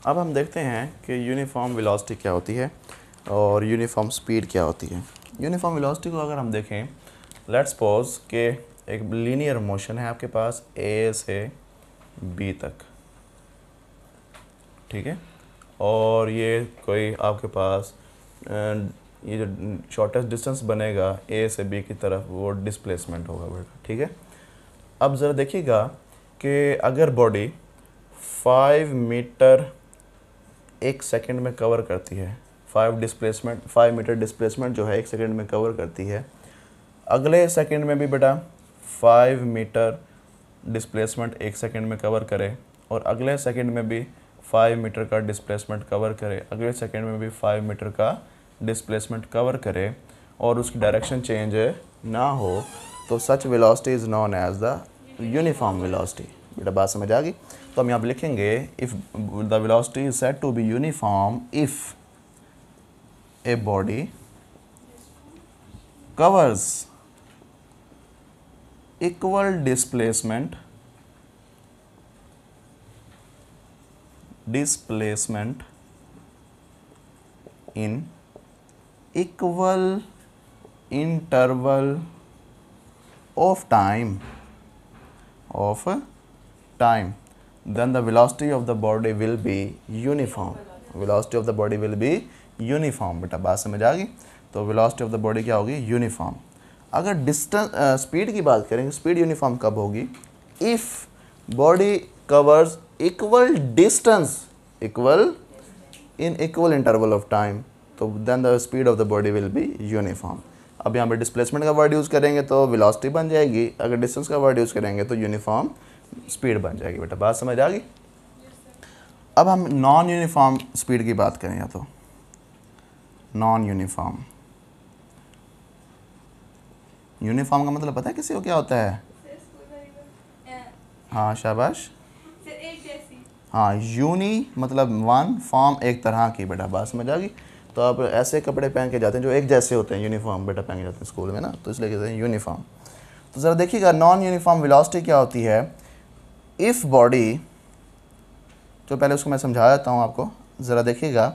अब हम देखते हैं कि यूनिफॉर्म वेलोसिटी क्या होती है और यूनिफॉर्म स्पीड क्या होती है। यूनिफॉर्म वेलोसिटी को अगर हम देखें, लेट्स सपोज कि एक लीनियर मोशन है आपके पास ए से बी तक, ठीक है, और ये कोई आपके पास ये जो शॉर्टेस्ट डिस्टेंस बनेगा ए से बी की तरफ वो डिस्प्लेसमेंट होगा बेटा, ठीक है। अब ज़रा देखिएगा कि अगर बॉडी 5 मीटर एक सेकंड में कवर करती है, 5 मीटर डिस्प्लेसमेंट जो है एक सेकंड में कवर करती है, अगले सेकंड में भी बेटा 5 मीटर डिस्प्लेसमेंट एक सेकंड में कवर करे, और अगले सेकंड में भी 5 मीटर का डिस्प्लेसमेंट कवर करे, अगले सेकंड में भी 5 मीटर का डिस्प्लेसमेंट कवर करे, और उसकी डायरेक्शन चेंज ना हो, तो such velocity is known as the uniform velocity. बेटा बात समझ आ गई? तो हम यहाँ पे लिखेंगे if the velocity is said to be uniform if a body covers equal displacement in equal interval of time, then the velocity of the body will be uniform. velocity of the body will be uniform। बेटा बात समझ आ गई? तो velocity of the body क्या होगी? Uniform. अगर distance speed की बात करेंगे, स्पीड यूनिफॉर्म कब होगी? If body covers equal distance in equal interval of time, तो then the speed of the body will be uniform. अब यहाँ पे डिस्प्लेसमेंट का वर्ड यूज़ करेंगे तो वेलोसिटी बन जाएगी, अगर डिस्टेंस का वर्ड यूज़ करेंगे तो यूनिफॉर्म स्पीड बन जाएगी। बेटा बात समझ आ गई? अब हम नॉन यूनिफॉर्म स्पीड की बात करें, या तो नॉन यूनिफॉर्म। यूनिफॉर्म का मतलब पता है किसी को क्या होता है? हाँ शाबाश, हाँ, यूनी मतलब वन, फॉर्म एक तरह की। बेटा बात समझ आ गई? तो आप ऐसे कपड़े पहन के जाते हैं जो एक जैसे होते हैं, यूनिफॉर्म बेटा पहन के जाते हैं स्कूल में ना, तो इसलिए कहते हैं यूनिफॉर्म। तो ज़रा देखिएगा नॉन यूनिफॉर्म वेलोसिटी क्या होती है। इफ़ बॉडी, तो पहले उसको मैं समझा देता हूँ आपको, ज़रा देखिएगा।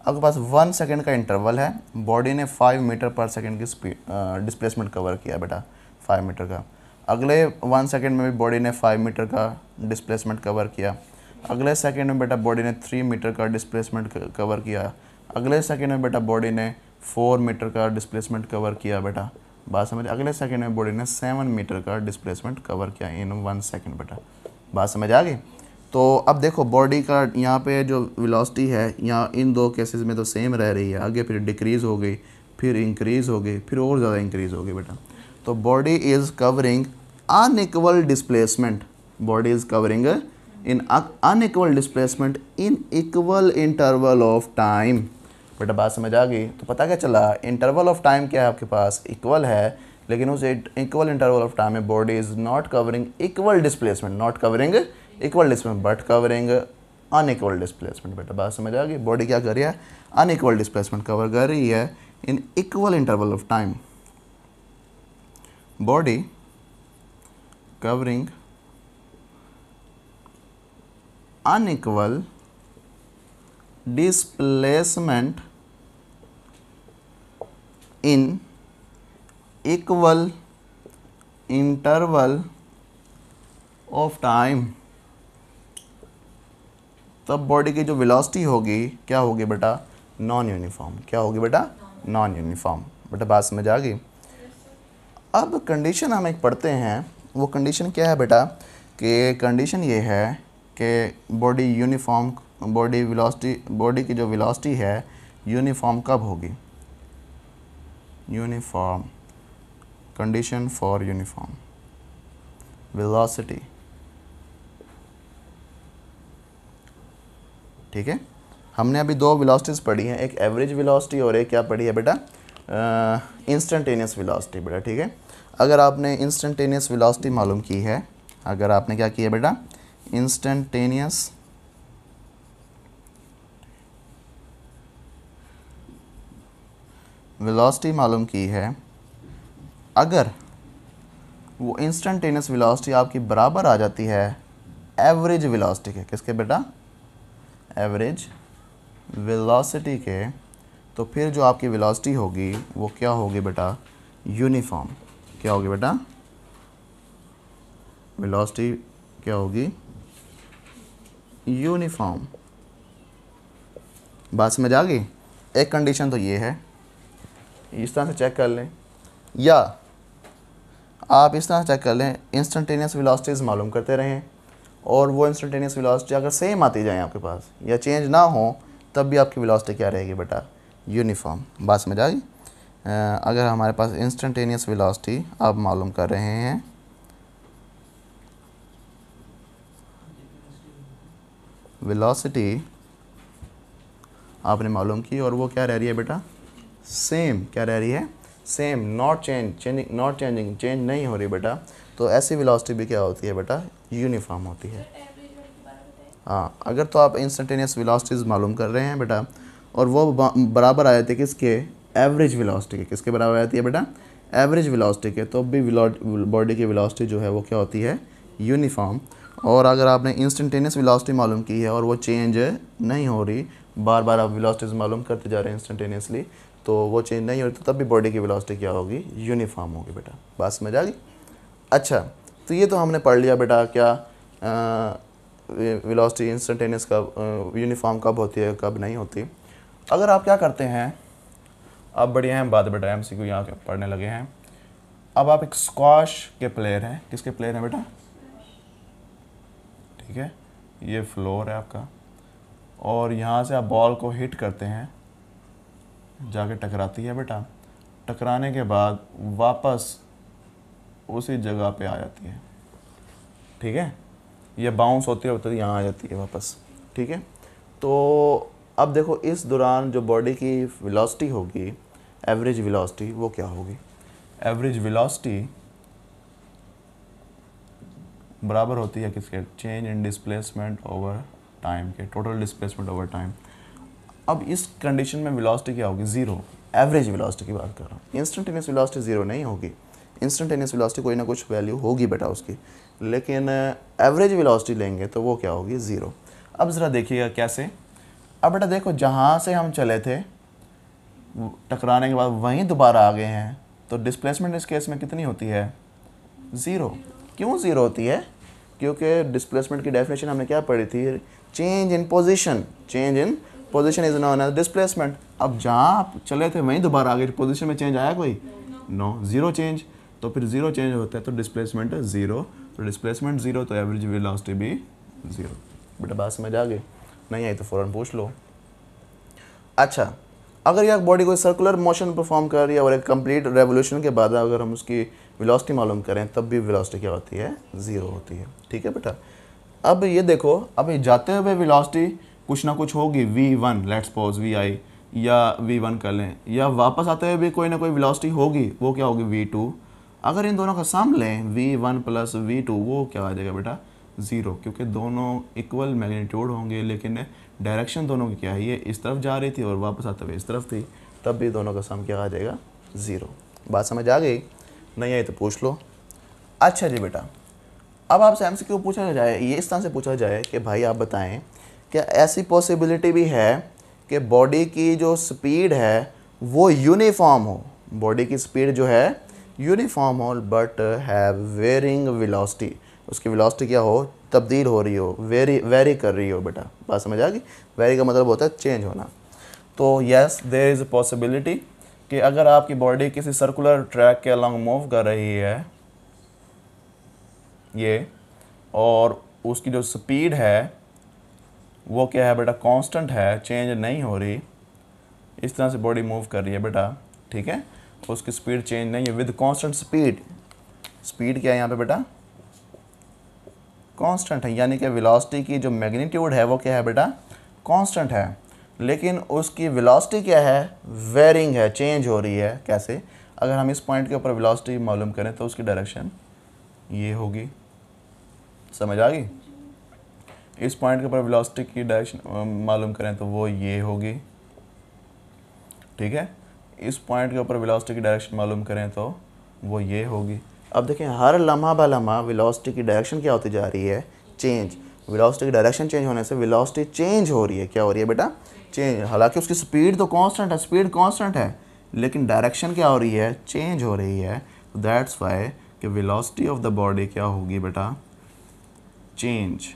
आपके पास 1 सेकंड का इंटरवल है, बॉडी ने 5 मीटर पर सेकंड की स्पीड डिस्प्लेसमेंट कवर किया बेटा 5 मीटर का, अगले 1 सेकंड में भी बॉडी ने 5 मीटर का डिस्प्लेसमेंट कवर किया, अगले सेकंड में बेटा बॉडी ने 3 मीटर का डिस्प्लेसमेंट कवर किया, अगले सेकंड में बेटा बॉडी ने 4 मीटर का डिस्प्लेसमेंट कवर किया। बेटा बात समझ? अगले सेकंड में बॉडी ने 7 मीटर का डिस्प्लेसमेंट कवर किया इन 1 सेकंड। बेटा बात समझ आ गई? तो अब देखो बॉडी का यहाँ पे जो वेलोसिटी है, यहाँ इन दो केसेस में तो सेम रह रही है, आगे फिर डिक्रीज़ हो गई, फिर इंक्रीज़ हो गई, फिर और ज़्यादा इंक्रीज़ हो गई। बेटा तो body is covering unequal displacement, body is covering in unequal displacement in equal interval of time. बेटा बात समझ आ गई? तो पता क्या चला, इंटरवल ऑफ टाइम क्या है आपके पास? इक्वल है, लेकिन उस इक्वल इंटरवल ऑफ टाइम में body is not covering equal displacement, not covering equal displacement but covering unequal displacement. बेटा बात समझ आ गई? बॉडी क्या कर रही है? अनइक्वल डिस्प्लेसमेंट कवर कर रही है इन equal interval of time. Body covering unequal displacement in equal interval of time, तब बॉडी की जो वेलोसिटी होगी क्या होगी बेटा? Non uniform. क्या होगी बेटा? Non uniform. बेटा बात समझ आ गई? अब कंडीशन हम एक पढ़ते हैं, वो कंडीशन क्या है बेटा? कि कंडीशन ये है कि body uniform, body velocity, body की जो वेलोसिटी है यूनिफॉर्म कब होगी? Uniform, condition for uniform velocity, ठीक है। हमने अभी दो वेलोसिटीज़ पढ़ी हैं, एक एवरेज वेलोसिटी और एक क्या पढ़ी है बेटा? Instantaneous velocity. बेटा ठीक है, अगर आपने इंस्टेंटेनियस वेलोसिटी मालूम की है, अगर आपने क्या किया बेटा? इंस्टेंटेनियस वेलोसिटी मालूम की है, अगर वो इंस्टेंटेनियस वेलोसिटी आपकी बराबर आ जाती है एवरेज वेलोसिटी के, किसके बेटा? एवरेज वेलोसिटी के, तो फिर जो आपकी वेलोसिटी होगी वो क्या होगी बेटा, यूनिफॉर्म। क्या होगी बेटा, वेलोसिटी क्या होगी, यूनिफॉर्म। बात समझ आ गई। एक कंडीशन तो ये है, इस तरह से चेक कर लें, या आप इस तरह से चेक कर लें, इंस्टेंटेनियस वेलोसिटीज़ मालूम करते रहें और वो इंस्टेंटेनियस वेलोसिटी अगर सेम आती जाए आपके पास या चेंज ना हो, तब भी आपकी वेलोसिटी क्या रहेगी बेटा, यूनिफॉर्म। बात समझ आ गई। अगर हमारे पास इंस्टेंटेनियस वेलोसिटी आप मालूम कर रहे हैं, वेलोसिटी आपने मालूम की और वो क्या रह रही है बेटा, सेम। क्या रह रही है, सेम, नॉट चेंजिंग, चेंज नहीं हो रही बेटा, तो ऐसी वेलोसिटी भी क्या होती है बेटा, यूनिफॉर्म होती है। हाँ, अगर तो आप इंस्टेंटेनियस वेलोसिटीज़ मालूम कर रहे हैं बेटा और वो बराबर आ जाती है किसके, एवरेज वेलोसिटी के। किसके बराबर आती है बेटा, एवरेज वेलोसिटी के, तो भी बॉडी की वेलोसिटी जो है वो क्या होती है, यूनिफॉर्म। और अगर आपने इंस्टेंटेनियस वेलोसिटी मालूम की है और वो चेंज नहीं हो रही, बार बार आप वेलोसिटीज़ मालूम करते जा रहे हैं इंस्टेंटेनियसली, तो वो चेंज नहीं हो रही, तो तब भी बॉडी की वेलोसिटी क्या होगी, यूनिफॉर्म होगी बेटा। बात समझ आ गई। अच्छा, तो ये तो हमने पढ़ लिया बेटा क्या, वेलोसिटी इंस्टेंटेनियस कब, यूनिफॉर्म कब होती है कब नहीं होती। अगर आप क्या करते हैं, अब बढ़िया हैं बात बेटा, MCQ यहाँ के पढ़ने लगे हैं। अब आप एक स्क्वाश के प्लेयर हैं, किसके प्लेयर हैं बेटा, ठीक है, ये फ्लोर है आपका, और यहाँ से आप बॉल को हिट करते हैं, जाके टकराती है बेटा, टकराने के बाद वापस उसी जगह पे आ जाती है, ठीक है, ये बाउंस होती है तो यहाँ आ जाती है वापस, ठीक है। तो अब देखो इस दौरान जो बॉडी की वेलोसिटी होगी, एवरेज वेलोसिटी, वो क्या होगी, एवरेज वेलोसिटी बराबर होती है किसके, change in displacement over time के, टोटल डिस्प्लेसमेंट ओवर टाइम। अब इस कंडीशन में वेलोसिटी क्या होगी, ज़ीरो। एवरेज वेलोसिटी की बात कर रहा हूँ, इंस्टेंटेनियस वेलोसिटी ज़ीरो नहीं होगी, इंस्टेंटेनियस वेलोसिटी कोई ना कुछ वैल्यू होगी बेटा उसकी, लेकिन एवरेज वेलोसिटी लेंगे तो वो क्या होगी, ज़ीरो। अब ज़रा देखिएगा कैसे। अब बेटा देखो, जहाँ से हम चले थे टकराने के बाद वहीं दोबारा आ गए हैं, तो डिस्प्लेसमेंट इस केस में कितनी होती है, ज़ीरो। क्यों ज़ीरो होती है, क्योंकि डिस्प्लेसमेंट की डेफिनेशन हमने क्या पढ़ी थी, change in position, change in position is known as displacement. अब जहाँ आप चले थे वहीं दोबारा आ गए, पोजीशन में चेंज आया कोई, नो, ज़ीरो चेंज। तो फिर ज़ीरो चेंज होता है तो डिस्प्लेसमेंट है ज़ीरो, तो डिस्प्लेसमेंट ज़ीरो तो एवरेज वेलोसिटी भी ज़ीरो। बेटा बात समझ आ गई, नहीं आई तो फ़ौरन पूछ लो। अच्छा, अगर यह बॉडी कोई सर्कुलर मोशन परफॉर्म कर रही है और एक कंप्लीट रेवोल्यूशन के बाद अगर हम उसकी वेलोसिटी मालूम करें, तब भी वेलोसिटी क्या होती है, ज़ीरो होती है, ठीक है बेटा। अब ये देखो, अब जाते हुए वेलोसिटी कुछ ना कुछ होगी, v1 लेट्स सपोज vi, या v1 कर लें, या वापस आते हुए भी कोई ना कोई वेलोसिटी होगी, वो क्या होगी, v2। अगर इन दोनों का सम लें v1 प्लस v2, वो क्या आ जाएगा बेटा, ज़ीरो, क्योंकि दोनों इक्वल मैग्नीट्यूड होंगे, लेकिन डायरेक्शन दोनों की क्या है, ये इस तरफ जा रही थी और वापस आते हुए इस तरफ थी, तब भी दोनों का सम क्या आ जाएगा, ज़ीरो। बात समझ आ गई, नहीं आई तो पूछ लो। अच्छा जी बेटा, अब आपसे MCQ पूछा जाए, ये इस तरह से पूछा जाए कि भाई आप बताएं क्या ऐसी पॉसिबिलिटी भी है कि बॉडी की जो स्पीड है वो यूनिफॉर्म हो, बॉडी की स्पीड जो है यूनिफॉर्म हो, बट हैव वेरिंग वेलोसिटी, उसकी वेलोसिटी क्या हो, तब्दील हो रही हो, वेरी कर रही हो बेटा। बात समझ आ गई, वेरी का मतलब होता है चेंज होना। तो yes, there is a possibility कि अगर आपकी बॉडी किसी सर्कुलर ट्रैक के अलॉन्ग मूव कर रही है ये, और उसकी जो स्पीड है वो क्या है बेटा, कांस्टेंट है, चेंज नहीं हो रही, इस तरह से बॉडी मूव कर रही है बेटा, ठीक है, उसकी स्पीड चेंज नहीं है विद कांस्टेंट स्पीड। स्पीड क्या है यहाँ पे बेटा, कांस्टेंट है, यानी कि वेलोसिटी की जो मैग्नीट्यूड है वो क्या है बेटा, कांस्टेंट है, लेकिन उसकी वेलोसिटी क्या है, वेरिंग है, चेंज हो रही है। कैसे, अगर हम इस पॉइंट के ऊपर वेलोसिटी मालूम करें तो उसकी डायरेक्शन ये होगी, समझ आ गई। इस पॉइंट के ऊपर वेलोसिटी की डायरेक्शन मालूम करें तो वो ये होगी, ठीक है। इस पॉइंट के ऊपर वेलोसिटी की डायरेक्शन मालूम करें तो वो ये होगी। अब देखें, हर लम्हा ब लम्हा वेलोसिटी की डायरेक्शन क्या होती जा रही है, चेंज। वेलोसिटी की डायरेक्शन चेंज होने से वेलोसिटी चेंज हो रही है, क्या हो रही है बेटा, चेंज। हालांकि उसकी स्पीड तो कांस्टेंट है, स्पीड कांस्टेंट है, लेकिन डायरेक्शन क्या हो रही है, चेंज हो रही है। दैट्स वाई कि वेलोसिटी ऑफ द बॉडी क्या होगी बेटा, चेंज।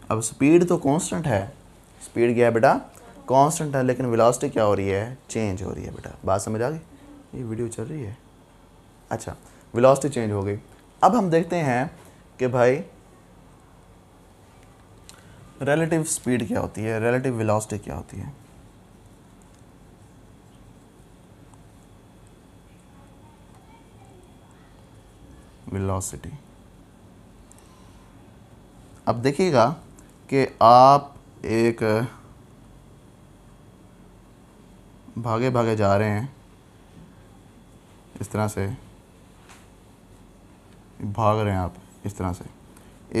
अब स्पीड तो कांस्टेंट है, स्पीड क्या है बेटा, कांस्टेंट है, लेकिन वेलोसिटी क्या हो रही है, चेंज हो रही है बेटा। बात समझ आ गई? ये वीडियो चल रही है, अच्छा। वेलोसिटी चेंज हो गई। अब हम देखते हैं कि भाई रिलेटिव स्पीड क्या होती है, रिलेटिव वेलोसिटी क्या होती है। वेलोसिटी, अब देखिएगा कि आप एक भागे भागे जा रहे हैं, इस तरह से भाग रहे हैं आप, इस तरह से।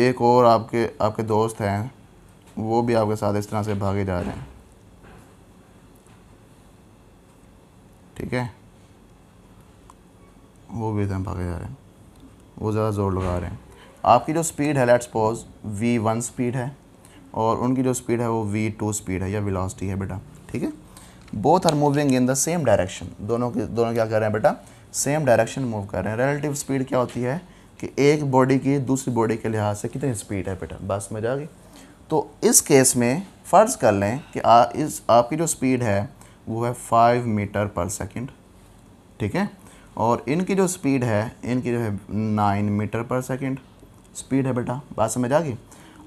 एक और आपके दोस्त हैं, वो भी आपके साथ इस तरह से भागे जा रहे हैं, ठीक है, वो भी इधर भागे जा रहे हैं, वो ज़्यादा ज़ोर लगा रहे हैं। आपकी जो स्पीड है, लेट्स सपोज v1 स्पीड है, और उनकी जो स्पीड है वो v2 स्पीड है या वेलोसिटी है बेटा, ठीक है। Both are moving in the same direction, दोनों क्या कर रहे हैं बेटा, सेम डायरेक्शन मूव कर रहे हैं। रिलेटिव स्पीड क्या होती है कि एक बॉडी की दूसरी बॉडी के लिहाज से कितनी स्पीड है बेटा, बात समझ आ गई। तो इस केस में फ़र्ज़ कर लें कि आपकी जो स्पीड है वो है 5 मीटर पर सेकंड, ठीक है, और इनकी जो स्पीड है, इनकी जो है 9 मीटर पर सेकंड स्पीड है बेटा। बात समझ आ गई?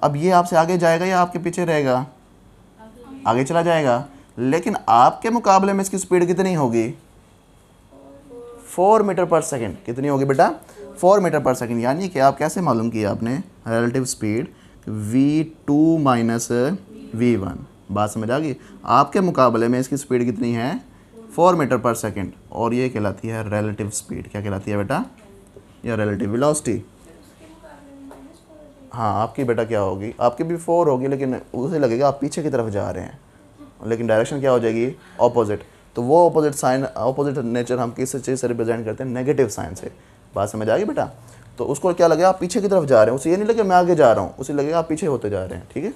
अब ये आपसे आगे जाएगा या आपके पीछे रहेगा, आगे चला जाएगा, लेकिन आपके मुकाबले में इसकी स्पीड कितनी होगी, 4 मीटर पर सेकंड। कितनी होगी बेटा, 4 मीटर पर सेकंड। यानी कि आप कैसे मालूम किया आपने relative speed, v2 minus v1। बात समझ आ गई? आपके मुकाबले में इसकी स्पीड कितनी है, 4 मीटर पर सेकंड, और ये कहलाती है रिलेटिव स्पीड। क्या कहलाती है बेटा, या रिलेटिव वेलोसिटी। हाँ, आपकी बेटा क्या होगी, आपकी भी 4 होगी, लेकिन उसे लगेगा आप पीछे की तरफ जा रहे हैं, लेकिन डायरेक्शन क्या हो जाएगी, ऑपोजिट। तो वो ऑपोजिट साइन, ऑपोजिट नेचर हम किस चीज़ से रिप्रेजेंट करते हैं, नेगेटिव साइन से। बात समझ आ गई बेटा? तो उसको क्या लगेगा, आप पीछे की तरफ जा रहे हैं, उसे ये नहीं लगेगा मैं आगे जा रहा हूँ, उसे लगेगा आप पीछे होते जा रहे हैं, ठीक है।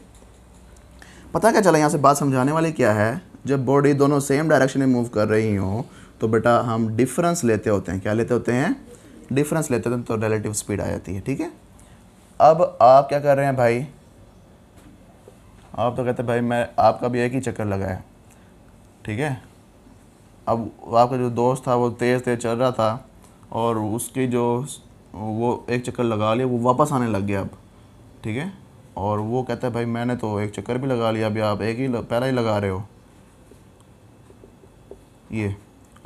पता क्या चला यहाँ से, बात समझाने वाली क्या है, जब बॉडी दोनों सेम डायरेक्शन में मूव कर रही हो तो बेटा हम डिफरेंस लेते होते हैं। क्या लेते होते हैं, डिफरेंस लेते होते हैं, तो रिलेटिव स्पीड आ जाती है, ठीक है। अब आप क्या कर रहे हैं भाई, आप तो कहते हैं भाई मैं, आपका भी एक ही चक्कर लगा है, ठीक है। अब आपका जो दोस्त था वो तेज़ तेज़ चल रहा था, और उसकी जो वो एक चक्कर लगा लिया, वो वापस आने लग गया अब, ठीक है। और वो कहता है भाई मैंने तो एक चक्कर भी लगा लिया, अभी आप एक ही पहला ही लगा रहे हो। ये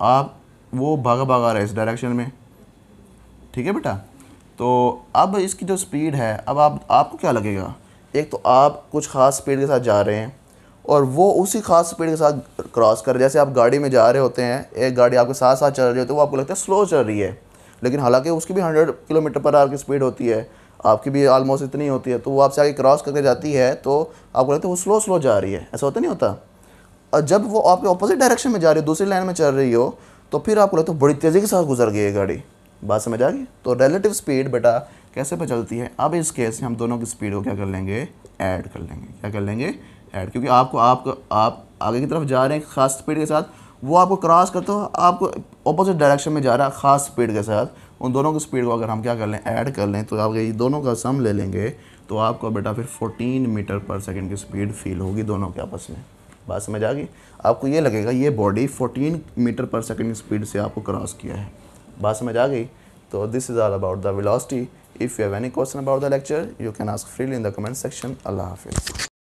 आप वो भागा भागा रहे इस डायरेक्शन में, ठीक है बेटा। तो अब इसकी जो स्पीड है, अब आपको क्या लगेगा, एक तो आप कुछ ख़ास स्पीड के साथ जा रहे हैं, और वो उसी ख़ास स्पीड के साथ क्रॉस कर, जैसे आप गाड़ी में जा रहे होते हैं, एक गाड़ी आपके साथ साथ चल रही होती है, वो आपको लगता है स्लो चल रही है, लेकिन हालांकि उसकी भी 100 किलोमीटर पर आवर की स्पीड होती है, आपकी भी आलमोस्ट इतनी होती है, तो वो आपसे आगे क्रॉस करके जाती है, तो आपको लगता है वो स्लो स्लो जा रही है, ऐसा होता नहीं होता। और जब वो आपके ऑपोजिट डायरेक्शन में जा रही हो, दूसरी लाइन में चल रही हो, तो फिर आपको लगता है बड़ी तेज़ी के साथ गुजर गई है गाड़ी। बात समझ आ गई? तो रिलेटिव स्पीड बेटा कैसे पता चलती है। अब इस केस में हम दोनों की स्पीड को क्या कर लेंगे, ऐड कर लेंगे। क्या कर लेंगे, ऐड, क्योंकि आप आगे की तरफ जा रहे हैं खास स्पीड के साथ, वो आपको क्रॉस करते हो, आपको ऑपोजिट डायरेक्शन में जा रहा है खास स्पीड के साथ। उन दोनों की स्पीड को अगर हम क्या कर लें, ऐड कर लें, तो आप ये दोनों का सम ले लेंगे, तो आपको बेटा फिर 14 मीटर पर सेकंड की स्पीड फील होगी दोनों के आपस में। बात समझ आ गई? आपको ये लगेगा ये बॉडी 14 मीटर पर सेकंड की स्पीड से आपको क्रॉस किया है। बात समझ आ गई? तो this is all about the velocity. If you have any question about the lecture, you can ask freely in the comment section. अल्लाह हाफिज़।